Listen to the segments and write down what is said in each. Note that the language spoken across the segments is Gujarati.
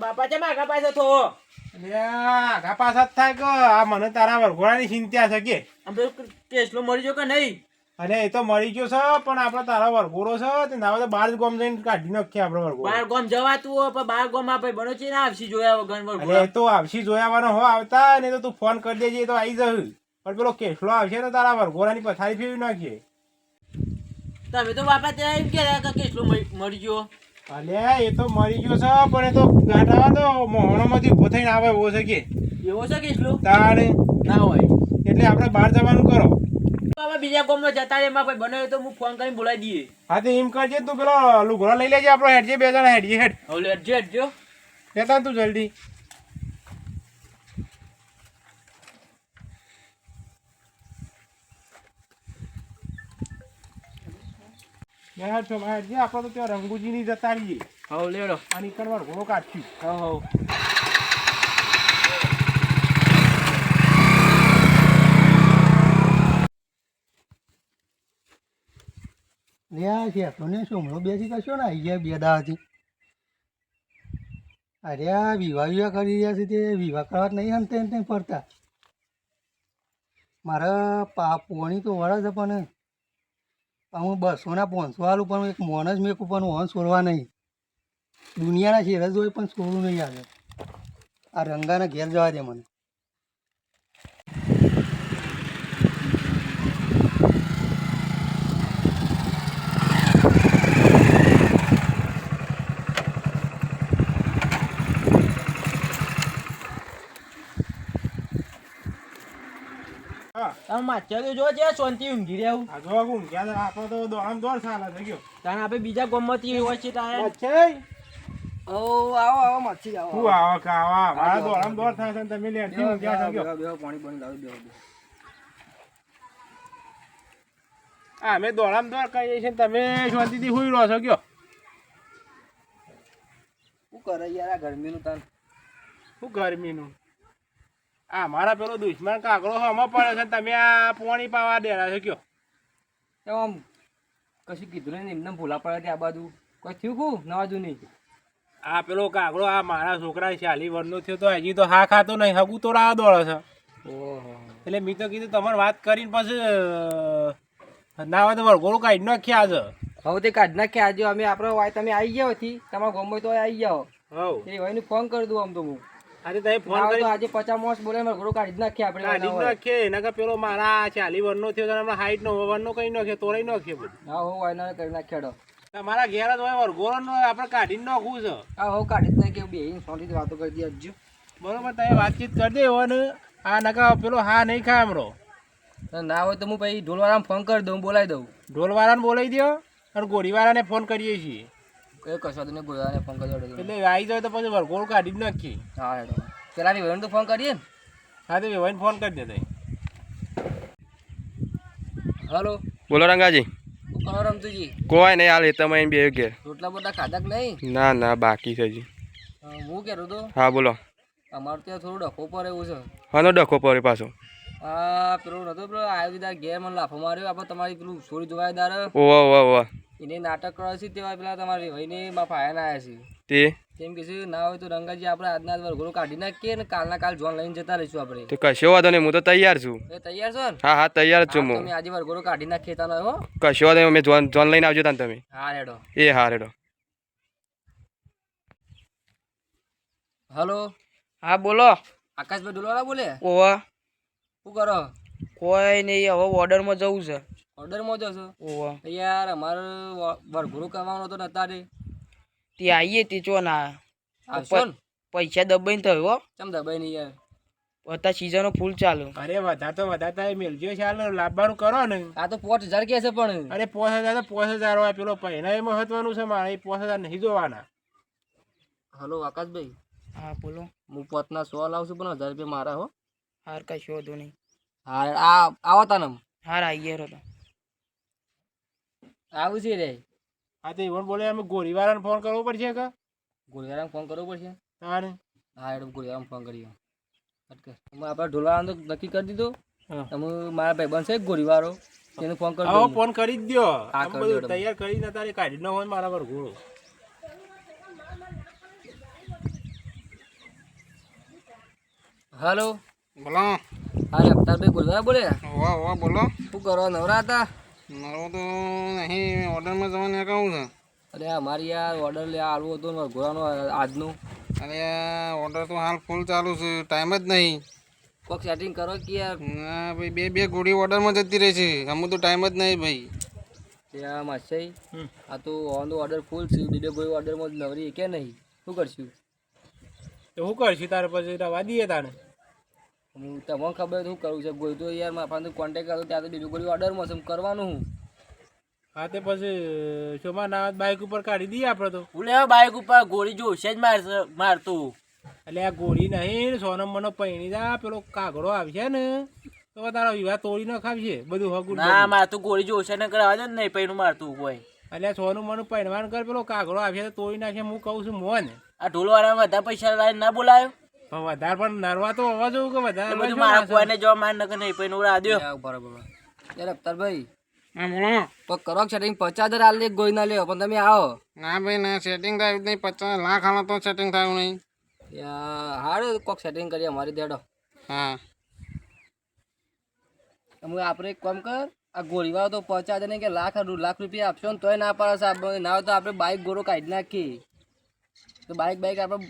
બાપા છે માગા પાસે થો આગા પાછા જ થાય કે આ મને તારા વરઘોડાની ચિંતા છે કે આમ તો કેસલો મરી ગયો કે નહીં? અરે એ તો મરી ગયો છે પણ આપડે તારા વરઘોડો છે તે ના તો બાર ગામ જઈને કાઢી નાખીએ આપડે વરઘોડો. બાર ગામ જવાતું હોય પણ બાર ગામ માં ભાઈ બનો છે ને આવશી જોયા વગર અરે વરઘોડા. એ તો આવશી જોયાવાનો હો આવતા ને તો તું ફોન કરી દેજે એ તો આવી જશે પણ પેલો કેસલો આવશે ને તારા વરઘોડાની પથારી ફેરવી નાખીએ. તમે તો બાપા ત્યાં એમ કહેતા કે કેસલો મરી ગયો. અલ્યા એ તો મરી ગયો છે પણ એ તો ગાંઠાવા તો મોહણોમાંથી ઉભો થઈને આવે એવો છે કે એવો છે કેસલો? તારે ના હોય એટલે આપણે બહાર જવાનું કરો. બાબા બીજા ગામમાં જતા રે એમાં ભાઈ બને તો હું ફોન કરીને બોલાવી દઈએ. હા તો એમ કરજે તું પેલો લુગડો લઈ લેજે આપણો હેડજે બે જણા હેડજે હેડ હવે હેડજો હેડજો. લેતા તું જલ્દી. હેડ છો હેડજે આપણે તો ત્યાં રંગુજીની જતા રહીએ. હવે લેડો. આ નીકળવા ઘોડો કાઢશું. હવ લે છે તો ને શું હમણાં બેસી કશો ને આવી ગયા બે દાવાથી. અરે આ વિવાહ કરી રહ્યા છે તે વિવાહ કરવા નહીં હંતે હંતે ફરતા. મારા પોણી તો વળે છે પણ હું 200 ના 500 આલું પણ એક મોન જ મેં પણ વહન છોડવા નહીં. દુનિયાના શેર જ હોય પણ છોડવું નહીં આવે. આ રંગાના ઘેર જવા દે મને. તમે માચ્યા તો જો છે શાંતિ ઊંઘી રહેવું. આ જો ઊંઘ્યા તો આપણો તો દોડામ દોડ સાલા થઈ ગયો. કારણ આપણે બીજા ગામમાંથી હોય છે તારે. અચ્છા ઓ આવો આવો મચ્છી આવો. હું આવા કાવા મારા દોડામ દોડ થાય છે ને તમે લેડજી ઊંઘ્યા છો ગયો. પાણી પાણી લાવી દેવો. હા અમે દોડામ દોડ કરીએ છીએ તમે શાંતિથી હુઈ રહો છો ગયો. શું કરે યાર આ ગરમીનું તાન. શું ગરમીનું આ મારા પેલો દુશ્મન કાકડો હમો પડે છે તમે આ પાણી પાવા દેરા છો કયો. આમ કશું કીધું નહીં એમને ભૂલા પડે છે આ બાજુ કોઈ થયું કું નવા જૂની. આ પેલો કાકડો આ મારા છોકરા 40 વર્ષનો થયો તો હજી તો હા ખાતો નહીં હગું તો રાહ દોડે છે. ઓહો એટલે મેં તો કીધું તમારે વાત કરીને પછી ના હોય તો વરઘોડું કાઢી નાખ્યા છે. હવે તે કાઢ નાખ્યા આજે અમે આપણે વાય તમે આવી ગયા હતી તમારા ગામમાં તો આવી જાઓ. હવ એ ભાઈને ફોન કરી દઉં આમ તો હું. આજે તમે ફોન ના હોય કરી તો આજે 50 માણસ બોલે ઘોડો કાઢી જ નાખીએ આપણે. કાઢી નાખીએ એના કે પેલો મારા 40 વર્ષનો થયો તો હમણાં 60 નો 50 નો કઈ નાખીએ તોડાઈ નાખીએ બધું. હા હો વાયના કરી નાખ્યાડો. તમારા ઘેર જ હોય વરઘોડો આપણે કાઢીને નાખવું છે. હા હો કાઢી જ નાખીએ બે શાંતિથી વાતો કરી દે હજુ. બરોબર તમે વાતચીત કરી દેવો ને આ નકા પેલો હા નહીં ખાય હમણો. ના હોય તો હું પછી ઢોલવાળાને ફોન કરી દઉં બોલાવી દઉં. ઢોલવાળાને બોલાવી દો અને ગોળીવાળાને ફોન કરીએ છીએ એ કશો તને ગોળાને ફોન કરી દઉં. એટલે આવી જાય તો પછી વરઘોડું કાઢી જ નાખીએ. હા હેડો પેલા ભાઈને તો ફોન કરીએ ને. હા તો ભાઈને ફોન કરી દે. હલો બોલો રંગાજી. શું કરો રમતુજી? કોઈ નહીં હાલ તમે અહીં બે ઘેર. રોટલા બોટલા ખાધા કે નહીં? ના ના બાકી છે જી. હું કહેતો તો હા બોલો. અમારે ત્યાં થોડું ડખો પર એવું છે. હાનો ડખો પડે પાછો. હા પેલું નતો પેલો આવ્યો તાર ઘેર મને લાફો માર્યો આપણે તમારી પેલું સોરી જોવાય દાર ઓવા ઓવા ઓવા એને નાટક કરે છે તેવા પેલા તમારી ભાઈને માં ફાયાના આવ્યા છે તે તેમ કે છે ના હોય તો રંગાજી આપણે આજના વરઘોડો કાઢી નાખીએ ને કાલના કાલ જોન લઈને જતા રહીશું આપણે. તો કશો વાંધો નહીં હું તો તૈયાર છું. એ તૈયાર છો ને? હા હા તૈયાર જ છું હું. તમે આજે વરઘોડો કાઢી નાખીએ તાનો હો. કશો વાંધો નહીં અમે જોન લઈને આવજો તાન તમે. હા હેડો. એ હા રેડો. હલો હા બોલો. આકાશભાઈ ડોલવાળા બોલે? ઓવા શું કરો? કોઈ નહીં હવે ઓર્ડરમાં જવું છે. ઓર્ડરમાં જશો? ઓવા યાર અમારે વરઘોડો કરવાનો તો નતા રે. તે આવીએ તે ચો ના આવશો ને? પૈસા દબાઈને થયો હો. ચમ દબાઈ નહીં યાર. અત્યારે સિઝનો ફૂલ ચાલુ. અરે વધારે તો વધારે મેલજો ચાલ લાવવાનું કરો ને. આ તો 5000 કે છે પણ. અરે 5000 તો 5000 હોય પેલો પહેલા એ મહત્વનું છે મારે 5000 નહીં જોવાના. હલો આકાશભાઈ. હા બોલો. હું પોતના 100 લાવશું પણ 1000 રૂપિયા મારા હો. હાર કશું વધુ નહીં. હા આ આવો તાનમ. હાર આવીએ રહો તો. આવું છે રે. હા તો ઈવન બોલે અમે ગોળીવાળાને ફોન કરવો પડશે કે ગોળિયારામ ફોન કરવો પડશે. તારે હા એડમ ગોળિયારામ ફોન કરીએ. અમે આપણા ઢોલવાળાને તો નક્કી કરી દીધું. તમે મારા ભાઈબંધ છે ગોળીવાળો તેને ફોન કરી આવો દો. ફોન કરી જ દો. હા, આમ કરી બધું દો. તૈયાર કરી ન તારે કાઢી ન હોય મારા વરઘોડો. હાલો બોલો. હા અફતારભાઈ બોલવા બોલે વાહ વાહ બોલો. શું કરો નવરા હતા? મારો તો નહીં ઓર્ડરમાં જવાનું કહું છે. અરે અમારી યાર ઓર્ડર લે આલવું હતું ને ઘોડાનો આજનું. અરે ઓર્ડર તો હાલ ફૂલ ચાલુ છે, ટાઈમ જ નહીં. કોક સેટિંગ કરો કે યાર. ના ભાઈ, બે ગોળી ઓર્ડરમાં જતી રહે છે, અમુક તો ટાઈમ જ નહીં ભાઈ. ત્યાં માસે આ તો ઓન ધ ઓર્ડર ફૂલ છે, બીજો કોઈ ઓર્ડરમાં નવરી કે નહીં, શું કરશું? તો શું કરશું તારે પછી રવા દઈએ તારે. હું તમને ખબર શું કરું છે, કોઈ તો યાર મારા પાસે કોન્ટેક્ટ કર્યો ત્યાં તો બીજું કોઈ ઓર્ડરમાં છે, કરવાનું હું. હા તે પછી શોમાં ના બાઇક ઉપર કાઢી દઈએ આપણે તો. હું લેવા બાઈક ઉપર ગોળી જોશે જ મારતું. એટલે આ ગોળી નહીં, સોનમ મનો પૈણી જા, પેલો કાગડો આવશે ને તો તારો વિવાહ તોડી ન ખાવશે બધું હગું. ના મારતું ગોળી જોશે ને કરાવવા દે ને નહીં પૈનું મારતું કોઈ. એટલે સોનું મનું પૈણવાનું કર, પેલો કાગડો આવશે તો તોડી નાખે. હું કહું છું મોન આ ઢોલવાળા વધારે પૈસા લાવીને ના બોલાયો. પણ વધારે પણ નરવા તો હોવા જોવું કે વધારે બધું મારા કોઈને જોવા માર નકર નહીં પૈનું રાધ્યો. બરાબર યાર અફતારભાઈ હા બોલો. તો કરો સેટિંગ 50,000 આલ લે ગોઈ ના લ્યો પણ તમે આવો. ના ભાઈ ના, સેટિંગ થાય નહીં. 50 લાખ આલો તો સેટિંગ થયું નહીં. હારું કોક સેટિંગ કરીએ અમારી દેડો. હા તમે આપણે એક કામ કર, આ ગોળીવાળો તો 50,000 નહીં કે લાખ રૂપિયા આપશો ને તોય ના પાડે સાહેબ. ના હોય તો આપણે બાઇક ગોળો કાઢી નાખીએ તો બાઇક આપણે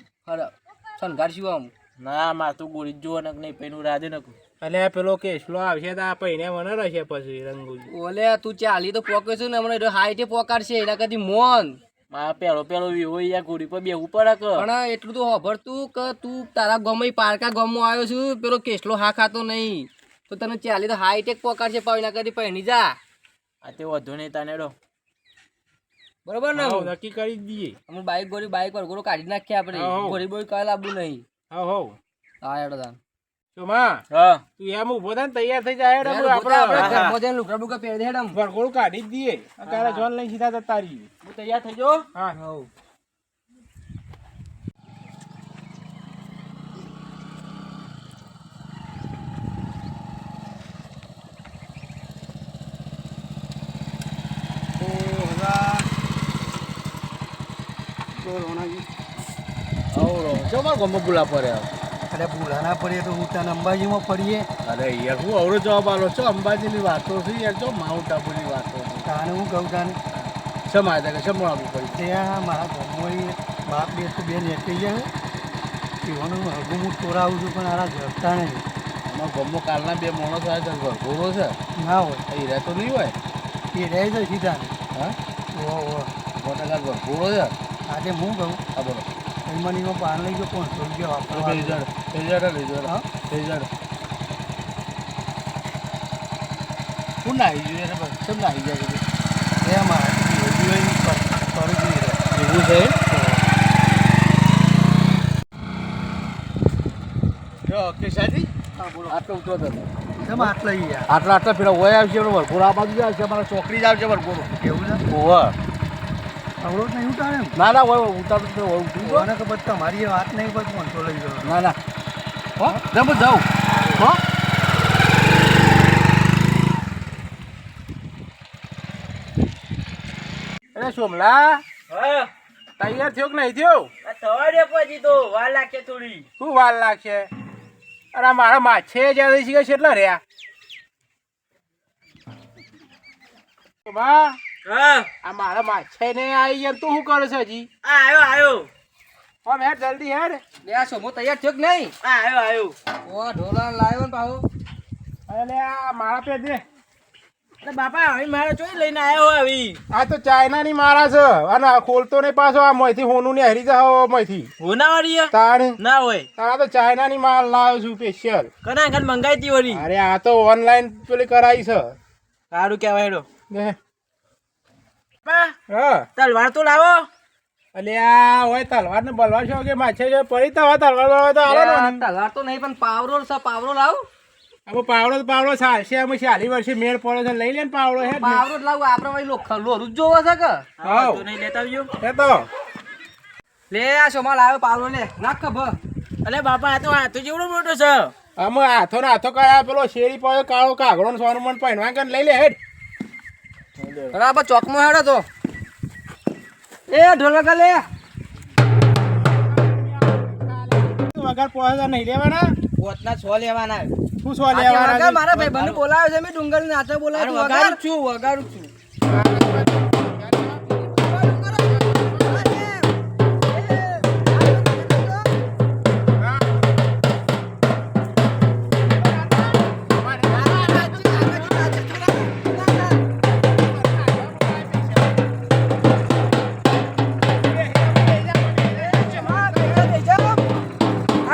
શણગારશું આમ. ના મારતું ગોળી જોવા ને નહીં પૈનું રાધે નકું. એટલે પેલો કેસલો આવશે તો આ પૈને મને રહેશે પછી રંગુજી. ઓલે તું ચાલી તો પોકે છે ને હમણાં હાઈટે પોકાડશે એના કરતી મોન. મારા પેલો વિવો યા ગોળી પર બેવું પડે કે. પણ એટલું તો ખબર તું કે તું તારા ગામમાં પારકા ગામમાં આવ્યો છું, પેલો કેસલો હા ખાતો નહીં તો તને ચાલી તો હાઈટેક પોકાડશે પાવ એના કરતી પૈણી જા. આ તે વધુ નહીં તાને ડો. બરોબર ને? નક્કી કરી દઈએ. અમે બાઈક પર ગોળો કાઢી નાખીએ આપણે. હા. ગોળી બોળી કાલે આપવું નહીં. હા હા હેડો તાન. શોમાં હા તું એમ ઉભો થાય ને તૈયાર થઈ જાય. હેડ ઉભો થા, આપણે ઘરમાં જઈને લુગડા બુગડા પહેરી દે હેડ આમ. વરઘોડું કાઢી જ દઈએ. અત્યારે જોન લઈને સીધા જતા રહીએ. હું તૈયાર થઈ જાઓ. હા હઉ. અરે ભૂલા ના પડીએ તો હું ત્યાં અંબાજીમાં પડીએ. અરે યાર હું અવરો જવાબ આલો છો. અંબાજીની વાતો છે યાર, જો માઉન્ટ આબુની વાતો છે. તાને હું કહું તાને શમ આ જાય શમ આવવું પડી. ત્યાં મારા ગામમાં બાપ બે તો બે નીકળી જાય એવાનું હગું હું તોરાવું છું પણ આરા જરતા નહીં. અમારા ગામમાં કાલના બે માણસો આવ્યા છે, વરઘોડો છે. ના હોય એ રહેતો નહીં હોય. એ રહે છે સીધા. હા ઓહો મોટા વરઘોડો છે. આજે હું કહું હા બોલો. એમાં પાન લઈ ગયો 500 રૂપિયા વાપરવા. હા? હું નાહી જોઈએ કેમ નાહી જાય એ મારા કરું જોઈએ એવું છે. જો કેશાજી આટલો ઉતરો હતો. કેમ આટલા યાર આટલા પેલા હોય આવશે વરઘોડો આ બાજુ આવશે, અમારા ચોકડી જ આવશે વરઘોડો. કેવું છે ઓવા અવરોધ નહીં ઉતારે એમ ના હોય ઉતારું તો ઉતરી ગયો. મને ખબર તમારી વાત નહીં પર 500 લઈ ગયો. ના હો જમ જાઉં હો. અરે સોમલા હા તૈયાર થયો કે નહીં થયો? આ થવા દે પછી તો વાર લાગશે થોડી. શું વાર લાગશે? અરે મારા માછે જ્યારે છે કેટલા રહ્યા? હા આ મારા માછે ને આવી ગયા તું શું કરે છે હજી? આ આવ્યો હો હેડ જલ્દી હેડ. લે આ સોમો તૈયાર થયો કે નહીં? આ આવ્યો ઓ ઢોલા લાવ્યો ને પાહો. અરે આ મારા પે દે. અરે બાપા હવે મારે ચોઈ લઈને આવ્યો આવી. આ તો ચાઇનાની મારા છે અને આ ખોલતો નહીં પાછો. આ મોયથી હોનું ને હરી જાવ મોયથી હોનાવાળી તારે ના હોય. તારા તો ચાઇનાની માલ લાવ્યો છું સ્પેશિયલ. કના ઘર મંગાઈ હતી વળી. અરે આ તો ઓનલાઈન પેલી કરાવી છે. સારું કહેવાય હેડો. દે. બા હા તલવાર તો લાવો. અલ્યા હોય તલવાર ને બલવાર છો કે માછે છે પડી તો તલવાર બલવાર તો આલો ને. તલવાર તો નહીં પણ પાવરો છે, પાવરો લાવ. હવે પાવડો ચાલશે. અમે 40 વર્ષે મેળ પડે છે લઈ લે ને પાવડો હેડ ને. પાવરો જ લાવું આપણે ભાઈ લોરું જ જોવો છે કે. હાઉ. તો નહીં લેતા આવજો. હે તો લે આ સોમા લાવ્યો પાવરો લે નાખ ખબર. અલે બાપા આ તો હાથો જેવડો મોટો છે. અમે હાથો ને હાથો કયા પેલો શેરી પાયો કાળો કાગડો ને સોનું મન પહેરવા કે લઈ લે હેડ. બરાબર ચોકમાં હેડો તો. એ ઢોલકા લે. પગાર 5000 નહીં લેવાના? પોતના 6 લેવાના. શું સો લેવાના છે? મારા ભાઈબંધને બોલાવ્યો છે મેં ડુંગળી નાચો બોલાવ્યો તું વગાડું છું.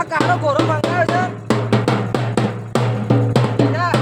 આ કાળો ઘોડો મંગાવ્યો છે જા.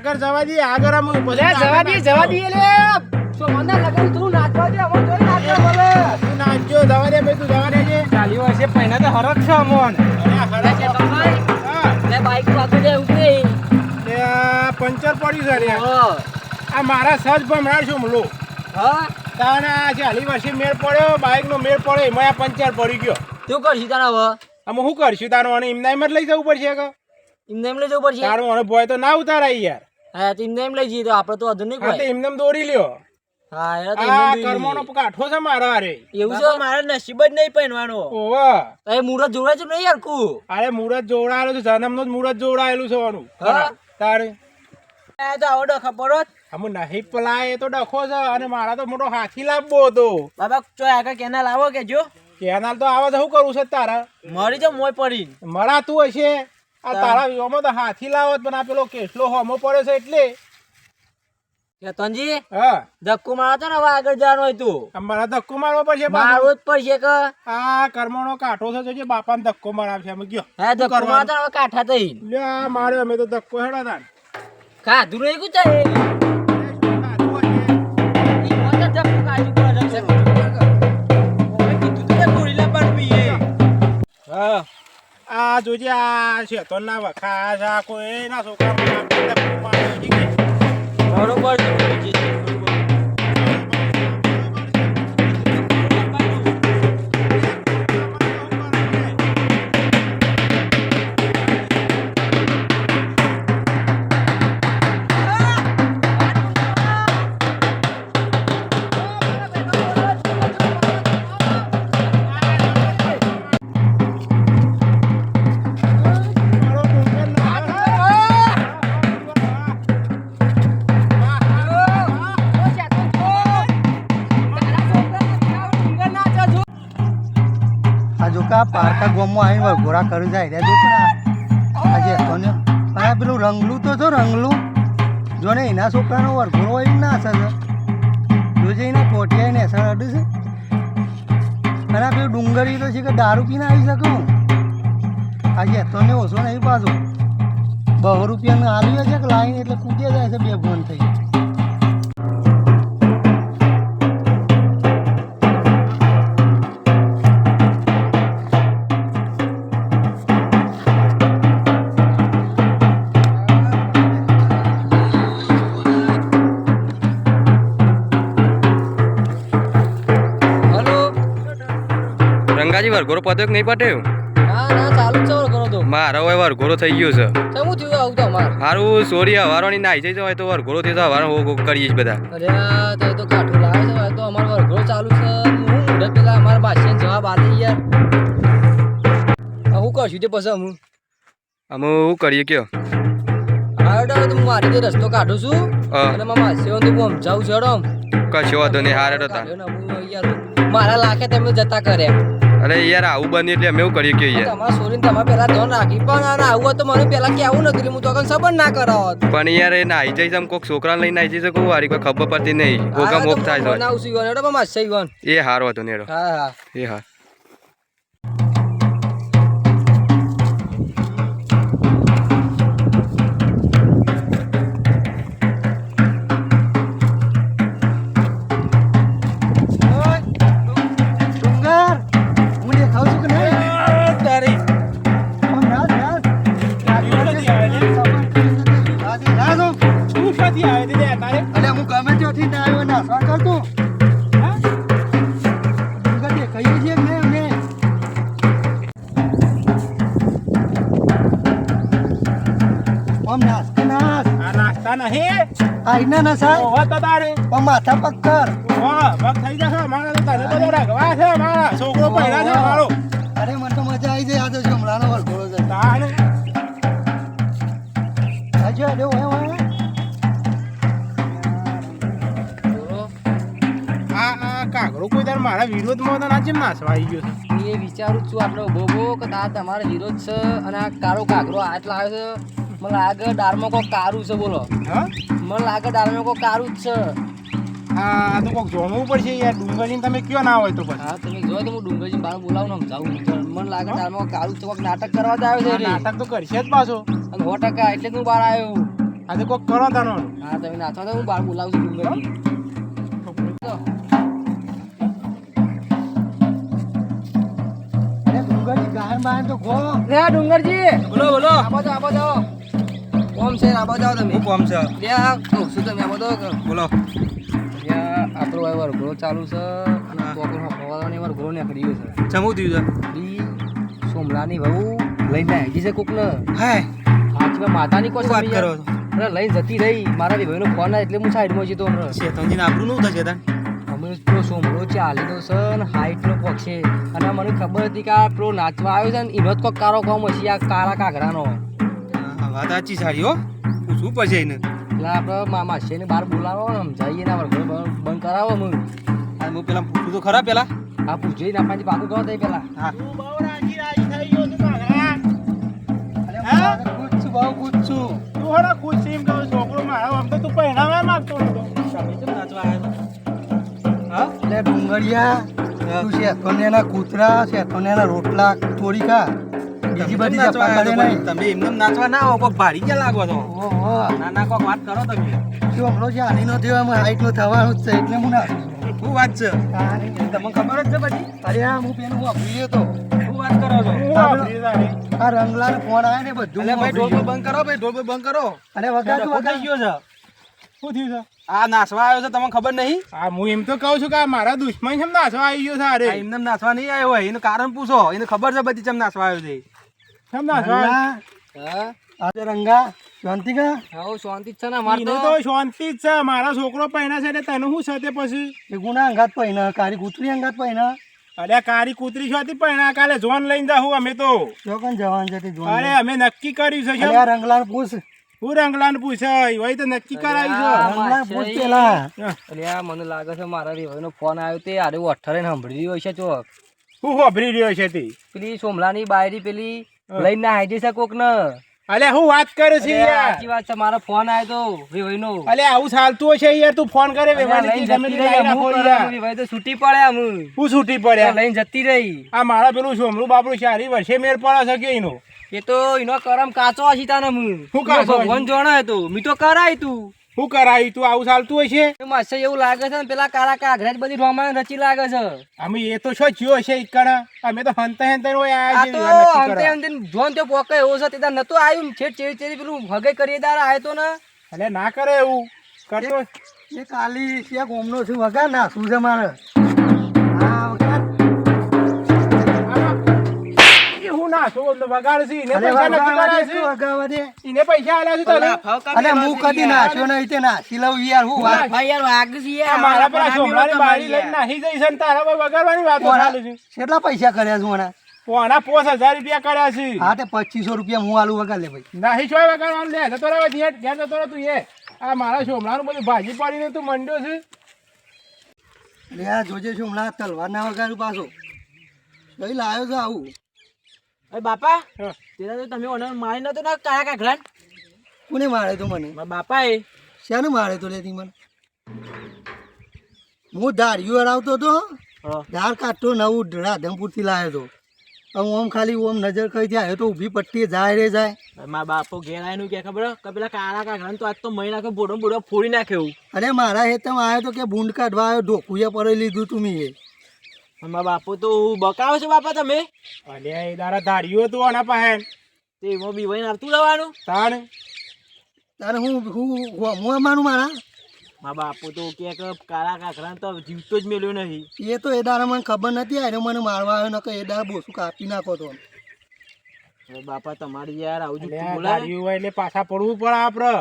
આગળ જવા દઈએ, આગળ આમ પછી જવા દઈએ લે સોમના લગન તું નાચવા દે અમો જોઈ નાચવા બોલે તું નાચજો, જવા દે ભાઈ, તું જવા દેજે. ચાલી વર્ષે પહેલા તો હરક છે અમોન. અરે હા. લે બાઈક પાછું દે ઉતરે લે આ પંચર પડ્યું છે રે. આ મારા સજ ભમરાડ છું મલો. હા તાને આ 40 વર્ષે મેળ પડ્યો, બાઇકનો મેળ પડ્યો, એમાં આ પંચર પડી ગયો. તું કરશી તારા હવે આમાં શું કરશું તારું? અને એમના એમ જ લઈ જવું પડશે કે એમને એમ લઈ જવું પડશે તારું મને ભોય તો ના ઉતારાય યાર. હા તો એમને એમ લઈ જઈએ તો આપણે તો વધુ નહીં હા તો કોઈ એમને એમ દોરી લ્યો. હા એ તો આ એમને એમ કર્મોનો કાઠો છે મારા હારે. એવું છે મારે નસીબ જ નહીં પહેરવાનો. ઓવા એ મુરત જોડાય છે નહીં યાર કુ અરે મુહૂર્ત જોડાયેલું છે, જન્મનું જ મુહૂર્ત જોડાયેલું છે આનું. હા. તારે આ તો આવો ડખા પડો જ. આમ નહીં પલાય એ તો ડખો છે, અને મારા તો મોટો હાથી લાવવો હતો. બાબા ચોય આગળ કેનાલ આવો કે જો કેનાલ તો આવા શું કરું છે તારા? મરી જાવ મોય પડી. મળાતું હશે આ તારા વિવામાં તો હાથી લાવત, પણ આ પેલો કેસલો હોમો પડે છે એટલે. કેતનજી હા ધક્કો મારો તો ને હવે આગળ જવાનું હોય તું આ મારા ધક્કો મારવો પડશે પાછો. મારવું જ પડશે કે આ કર્મનો કાંઠો છે, જોજે બાપાને ધક્કો મારાવશે. અમે ગયો હે ધક્કો મારો તો હવે કાઠા થઈ લ્યા માર્યો અમે તો ધક્કો હેડા તાન. ખાધું નહીં કું ચાલે હા આ જોજે આ શેતોનના વખા છે, આ કોઈના છોકરા ધક્કો માર્યો છે કે? બરોબર આ પારકા ગામમાં આવીને વરઘોડા કરી જાય રહ્યા જો પણ આજે હતો ને પણ આ પેલું રંગલું તો જો રંગલું જો ને એના છોકરાનો વરઘોડો હોય ના અસર છે જોજે એના ટોટિયા અસર અડે છે અને આ પેલું ડુંગળી તો છે કે દારૂ પીને આવી શકું આજે હતો ને ઓછો નહીં પાછો 200 રૂપિયાનું આલ્યું છે કે લાઈને એટલે કૂદે જાય છે બે ફોન થઈ. રંગાજી વરઘોડો પત્યો કે નહીં પટ્યો? ના ના ચાલુ જ કરો તો મારો હવે વરઘોડો થઈ ગયો છે. કેવું થયું આવું તો અમાર સારું સોરી હવારોની નાઈ જાય તો વરઘોડો થયો તો હવારો કરીએ જ બધા. અરે આ તો એ તો કાઠું લાવે છે તો અમારો વરઘોડો ચાલુ છે હું પેલા અમારા બાદશાહ જવાબ આલી યાર તે પછી હું અમે શું કરીએ કયો? આવ્યો તો હું મારી રીતે રસ્તો કાઢું છું હા. અને મામા સેવન તો હું સમજાવું છું હેડો કશો વાંધો નહીં, હારે હતા. મારા લાખે તમે જતા કર્યા અરે યાર આવું બન્યું એટલે અમે એવું કરીએ કયો યાર? તમારા છોરીને તમે પેલા ધ્યાન રાખી પણ અને આવું તો મને પેલા કેવું નથી એટલે હું તો સબંધ ના કરાવત પણ યાર એ નાઈ જઈશ આમ કોઈક છોકરાને લઈને નાઈ જઈશ કોઈ વારી કોઈ ખબર પડતી નહીં, ભોગા મોગ થાય છે. બનાવું છું હેડો મામા સેવન એ હારો હતો ને હેડો. હા હા એ હા. ડુંગર હું દેખાવ છું કે નહીં? આમ રાજ, રાજ. ના જો. શું ક્યાંથી આવે છે લે તારે? અલે હું ગમે ત્યાંથી ના આવ્યો નાસવા કરતો. હા? ડુંગર દેખાઈએ છીએ કે નહીં અમને? આમ નાસ કે નાસ. આ નાસ્તા નહીં આઈના નસાય ઓહો તો તારે પણ માથા પગ કર. ઓહો વખ થઈ જશે અમારા તો તને બધો રાખવા છે મારા છોકરો પહેલા છે મારો અરે મને તો મજા આવી જાય. આ તો હમણાંનો વરઘોડો છે. તારે હજુ અરે ઓય ઓય. આ કાગડો કોઈ તાર મારા વિરોધમાં તો ના જેમ નાસવા આવી ગયો છે એ વિચારું છું આપણે ઉભો કે આ તમારો વિરોધ છે અને આ કાળો કાગરો હાથ લાવે છે મને લાગે દાળમાં કોઈ કારું છે બોલો હા મને લાગે દાળમાં કોઈ કારું જ છે આ તો કોક જોણવું પડશે યાર ડુંગળીને તમે કયો ના હોય તો પછી હા તમે જો તો હું ડુંગરજી બહાર બોલાવું ને સમજાવું મને લાગે દાળમાં કોઈ કારું છે કોઈક નાટક કરવા જ આવ્યો છે રે. નાટક તો કરશે જ પાછો અને 100% એટલે જ હું બહાર આવ્યો આ તો કોક કરો તાનો હા તમે નાચવા તો હું બહાર બોલાવું છું ડુંગરજી અરે ડુંગરની ગાહન બાહન તો ગો. લે આ ડુંગરજી બોલો બોલો. આબો જાઓ કોમ છે આબો જાઓ તમે હું કોમ છે? લે આ કહું છું તમે આબો જાઓ બોલો. આપણો હવે વરઘોડો ચાલુ છે અને પોકર ફવાવાની વરઘોડો નીકળી ગયો છે ચમું થયું ઈ સોમલાની વહુ લઈને આવી છે કોક ને છે? હાય હાથમાં માતાની કોઈ વાત કરો છો? અરે લઈને જતી રહી મારા ભાઈનો ફોન આવ્યો એટલે હું સાઈડમાં જતો હમણાં શેતાનજીને આપણું નું થશે તાન? અમે પેલો સોમલો ચાલીનો છે ને હાઈટનો પગ છે અને મને ખબર હતી કે આ પેલો નાચવા આવ્યો છે ને એનો જ કોક કારો કોમ હશે આ કાળા કાગડાનો હા, વાત સાચી સારી હો. પૂછવું પડશે એને. એટલે આપણે મામા છે બહાર બોલાવો ને સમજાવીએ ને વરઘોડો બંધ કરાવો હું હા, હું પેલા પૂછું તો ખરા પેલા. આ પૂછ્યું ના પાંચ પાકું કરો તઈ પેલા હા. તું બહુ રાજી રાજી થઈ ગયો છે કાગડા અરે હું ખુશ છું બહુ ખુશ છું. તું હરા ખુશ છે એમ કહું છોકરો મારો આમ તો તું પહેરાવા માંગતો નતો તમે કેમ નાચવા આવ્યા હતા? હા? એટલે ડુંગરિયા તું શેતોનેના કૂતરા શેતોનેના રોટલા તોડી ખા. બીજી તમે બધી કેમ નાચવા ચપ્પા આવ્યા કરે હતા? નહીં. તમે એમને નાચવા ના આવો કોક ભારી ક્યાં લાગો છો? ઓહો ના ના કોક વાત કરો તમે. જો હમણાં જે આનીનો થયો એમાં હાઈટનો થવાનું જ છે એટલે હું નાખું છું. શું વાત છે? તારી. તમને ખબર જ છે પછી? અરે આ હું પેલું વાપરી ગયો તો. શું વાત કરો છો? હું વાપરી તારે આ રંગલાલ ફોન આવે ને બધું એટલે હું ભાઈ વાપરી ઢોલ ગયો. બંધ કરો ભાઈ, ઢોલ બંધ કરો. અરે વગાડ તું શું થઈ વગાડ. ગયો છે? શું થયું છે આ નાચવા આવ્યો છે તમને ખબર નહીં? આ હું એમ તો કહું છું કે આ મારા દુશ્મન છે નાસવા આવી ગયો છે આ અરે એમને નાચવા નહીં આવ્યો હોય એનું કારણ પૂછો, એને ખબર છે બધી ચમ નાચવા આવ્યો છે. કેમ નાસવા આવ્યો? રંગલા, હા આ તો રંગા શાંતિ કા હા શાંતિ જ છે ને અમારે એને તો શાંતિ જ છે મારા છોકરો પહેણા છે એટલે તને શું છે તે પછી એ ગુના અંગાત પૈના કારી કૂતરી અંગાત પૈના અરે કારી કૂતરી છોથી પહેણા કાલે જોન લઈને જાઉં અમે તો ચોકન જવાન છે તે જોન અરે અમે નક્કી કર્યું છે અરે આ રંગલાલ પૂછ હું રંગલાને પૂછે હોય તો નક્કી કરાવી છે રંગલાલ પૂછ પેલા એટલે આ મને લાગે છે મારા રેવાનો ફોન આવ્યો તે આરે અઠ્ઠારે સાંભળી રહ્યો છે ચોક હું વાપરી રહ્યો છે તે પેલી સોમલાની બાયરી પેલી લઈને આવી છે કોક ને અલે હું વાત કરે છે યાર સાચી વાત છે મારો ફોન આવ્યો તો રેવાનો અલે આવું ચાલતું હશે યાર તું ફોન કરે વેવાની ગમે તે લાઈ નાખો યાર તો છૂટી પડે આમ હું છૂટી પડ્યા લઈને જતી રહી આ મારા પેલું સોમલું બાપડું ચારી વર્ષે મેર પડે છે કે એનો એ તો એનો કરમ કાચો હશે તાને શું કાચો હશે? ભગવાન જોણે તો મી તો કરાય તું શું કરાવી તું આવું ચાલતું હશે માસે એવું લાગે છે ને પેલા કાળા કાઘરા જ બધી રોમાન રચી લાગે છે અમે એ તો શું થયો હશે ઈકણા અમે તો હંતે હંતે હોય આ આયા તો છે નક્કી અંતે કરવા અંતે જોન તે પોકે એવો છે તે નતો આવ્યું છેટ ચેરી ચેરી પેલું હગે કરીએ દાર આયો તો ને અલે ના કરે એવું કરતો એ કાલી છે ગોમનો છું વગાડ ના શું છે મારે હા વગાડ એ હું ના છો વગાડ છે એને અરે પૈસા નક્કી વગાડવા કરાય દે છે તું વગાડવા દે એને પૈસા આલ્યા છે તને અરે હું કદી નાખ્યો નહીં તે નાસી લઉં યાર હું વાત ભાઈ યાર વાગ છે આ મારા પેલા સોમલાની બારી લઈને નાહી જઈ છે ને તારા પર વગાડવાની વાતો ચાલે છે કેટલા પૈસા કર્યા છું મને પોણા 5000 રૂપિયા કર્યા છે હા તે 2500 રૂપિયા હું આલુ વગર લે ભાઈ. નહીં છો વગાડવાનું લે જતો રહે ઘેર જતો રહે તું એ આ મારા શોમલાનું બધું ભાજી પાડીને તું મંડ્યો છે લે આ જોજે છું હમણાં તલવાર ના વગાડું પાછો કઈ લાવ્યો છે આવું. અરે બાપા હા. તેના તો તમે ઓને મારી નતો ના કાળા કાઘરા કોને મારે તો મને મારા બાપા એ શાનું મારે તો લેતી મને હું દાઢીઓ હરાવતો હતો હા. દાળ કાઢતો નવું રાધનપુરથી લાવ્યો હતો હું આમ ખાલી ઓમ નજર કરી ત્યાં તો ઊભી પટ્ટી જાય રે જાય. મારા બાપો ઘેર આવીને કે ખબર કે પેલા કાળા કાઘરા તો આજ તો મહી નાખે બોડો બોડો ફોડી નાખ્યો. અરે મારા હેતમાં આવ્યો તો કે બૂંદ કાઢવા આવ્યો ઢોકુએ પડી લીધું તું મેં. મારા બાપો તો બકાવો છો બાપા તમે અલે એ દારા ધાડ્યું હતું આના પાસે તે એમાં બીવાઈને આવતું રહેવાનું. તાણ તારે હું અમારું મારા મારા બાપો તો કે કાળા કાઘરા તો જીવતો જ મેલ્યો નહીં. એ તો એ દાડા મને ખબર નથી આવ્યો મને મારવા આવ્યો નકર એ દાડા બોસું કાપી નાખો તો. અરે બાપા તમારી યાર આવું અલે જુઠ્ઠું આ બોલાય. ધાડ્યું હોય એટલે પાછા પડવું પડે આપડે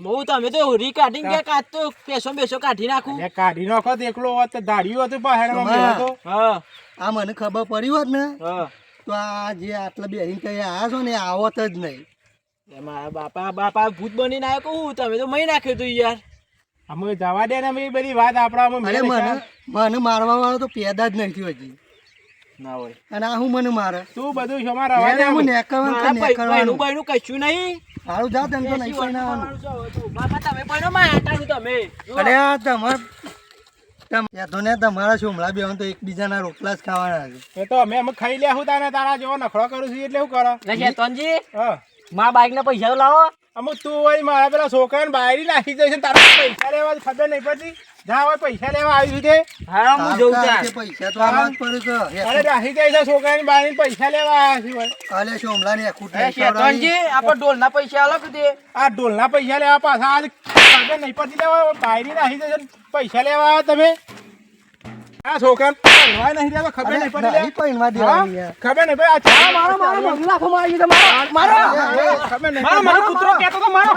બહુ તમે તો હોરી કાઢીને ગયા કાઢ તો પેસો બેસો કાઢી નાખું. એટલે કાઢી નાખો તો એકલો હોત તો ધાડ્યું હતું પાસે હા આ મને ખબર પડી હોત ને હા તો આ જે આટલા બેહીને કઈ આવ્યા છો ને એ આવત જ નહીં. એ મારા બાપા ભૂત બનીને આવ્યો કહું તમે તો મહી નાખ્યો તું યાર. અમે જવા દે ને એ બધી વાત આપણા અરે મને મારવા વાળો તો પેદા જ નહીં થયો હજી ના હોય અને આ હું મને મારે તું બધું શોમાં રવા દે હું મારા નેકરવાનું બહેનું બહેનું કશું નહીં. સારું જા તને તો નહીં પરણાવવાનું. બાપા તમે બહેનો માં હાટાનું તમે અરે આ તમારા છોમલા બે તો એકબીજાના રોટલા જ ખાવાના છે. એ તો અમે ખાઈ લે હું તારે તારા જેવો નખરો કરું છું એટલે શું કરો તનજી હા મારા બાઈક ના પૈસા તો લાવો. અમુક તું હોય મારા પેલા છોકરાને બાયરી નાખી દે છે તારા પૈસા લેવા ખબર નહીં પડતી જા હોય પૈસા લેવા આવી છે હા હું જઉં તારા ત્યાં. પૈસા તો આમાં જ પડે છે. અરે રાખી દે છે છોકરાની બાયરી પૈસા લેવા આવ્યા છે ભાઈ અલે છોમલા ને તનજી આપણે ઢોલ ના પૈસા આલો કે દે. આ ઢોલના પૈસા લેવા પાછા આજ ખબર નહીં પડતી લેવા બાયરી નાખી દે છે પૈસા લેવા આવ્યા તમે આ છોકરાને ભણવા નહીં દેવા ખબર નહીં પડી લે. પૈણવા હા? દેવાની યાર. ખબર નહીં ભાઈ આ મારો મંગલા ખમાઈ ગયો મારો ખબર નહીં મારો કૂતરો કહેતો તો મારો